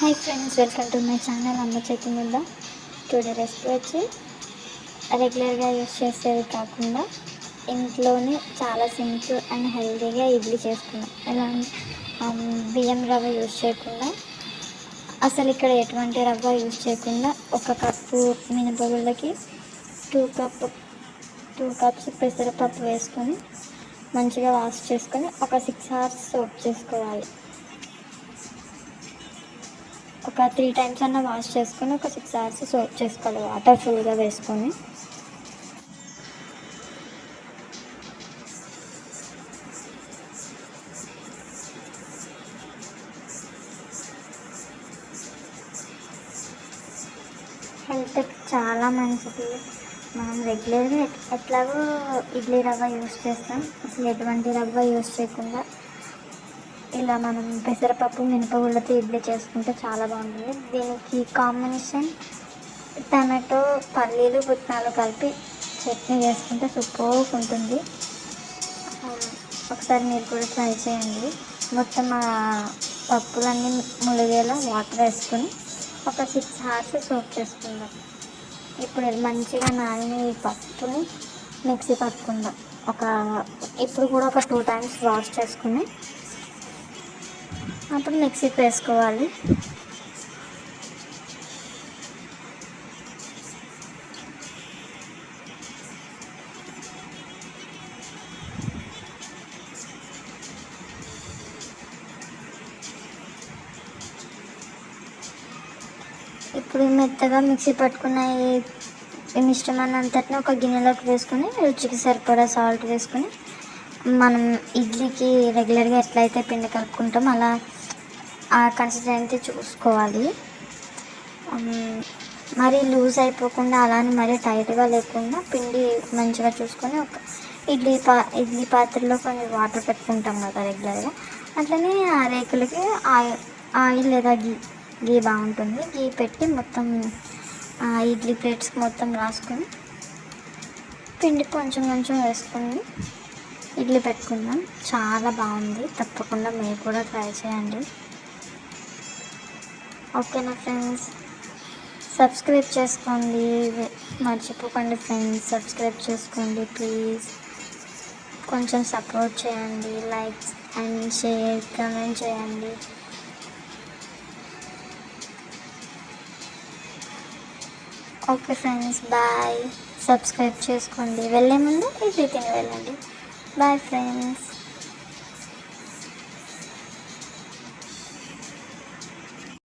Hi friends, welcome to my channel అమ్మ చేతి ముద్ద. టుడే రెసిపీ వచ్చి రెగ్యులర్గా యూస్ చేసేది కాకుండా ఇంట్లోనే చాలా సింపుల్ అండ్ హెల్తీగా ఇడ్లీ చేసుకున్నాం. ఎలా బియ్యం రవ్వ యూస్ చేయకుండా, అసలు ఇక్కడ ఎటువంటి రవ్వ యూస్ చేయకుండా 1 కప్పు మినపగుళ్ళకి 2 కప్స్ పెసరపప్పు వేసుకొని మంచిగా వాష్ చేసుకొని ఒక 6 hours సోక్ చేసుకోవాలి. ఒక 3 times అన్న వాష్ చేసుకొని ఒక 6 hours సోక్ చేసుకోవాలి వాటర్ ఫుల్గా వేసుకొని. హెల్త్కి చాలా మంచిది. మనం రెగ్యులర్గా ఎట్లాగో ఇడ్లీ రవ్వ యూస్ చేస్తాం, అసలు ఎటువంటి రవ్వ యూస్ చేయకుండా ఇలా మనం పెసరపప్పు మినపగుళ్ళతో ఇడ్లీ చేసుకుంటే చాలా బాగుంటుంది. దీనికి కాంబినేషన్ టమాటో, పల్లీలు, పుట్నాలు కలిపి చట్నీ చేసుకుంటే సూపర్ ఉంటుంది. ఒకసారి మీరు కూడా ట్రై చేయండి. మొత్తం ఆ పప్పులన్నీ ములిగేలా వాటర్ వేసుకొని ఒక 6 hours సోక్ చేసుకుందాం. ఇప్పుడు మంచిగా నానిన ఈ పప్పుని మిక్సీ పట్టుకుందాం. ఇప్పుడు కూడా ఒక 2 times వాష్ చేసుకుని అప్పుడు మిక్సీకి వేసుకోవాలి. ఇప్పుడు మెత్తగా మిక్సీ పట్టుకున్న ఈ మిశ్రమాన్ని అంతటిని ఒక గిన్నెలోకి వేసుకొని రుచికి సరిపడా సాల్ట్ వేసుకొని, మనం ఇడ్లీకి రెగ్యులర్గా ఎట్లయితే పిండి కలుపుకుంటాం అలా ఆ కన్సిస్టెన్సీ చూసుకోవాలి. మరీ లూజ్ అయిపోకుండా అలానే మరీ టైట్గా లేకుండా పిండి మంచిగా చూసుకొని ఒక ఇడ్లీ పాత్రలో కొన్ని వాటర్ పెట్టుకుంటాం కదా రెగ్యులర్గా, అట్లనే ఆ రేకులకి ఆయిల్ లేదా గీ బాగుంటుంది. గీ పెట్టి మొత్తం ఇడ్లీ ప్లేట్స్కి మొత్తం రాసుకొని పిండి కొంచెం కొంచెం వేసుకొని ఇడ్లీ పెట్టుకుందాం. చాలా బాగుంది, తప్పకుండా మీరు కూడా ట్రై చేయండి. ఓకేనా ఫ్రెండ్స్, సబ్స్క్రైబ్ చేసుకోండి, మర్చిపోకండి ఫ్రెండ్స్, సబ్స్క్రైబ్ చేసుకోండి ప్లీజ్. కొంచెం సపోర్ట్ చేయండి, లైక్ అండ్ షేర్, కామెంట్ చేయండి. Okay friends, bye. సబ్స్క్రైబ్ చేసుకోండి, వెళ్ళే ముందు ఇడ్లీ తిని వెళ్ళండి. Bye friends.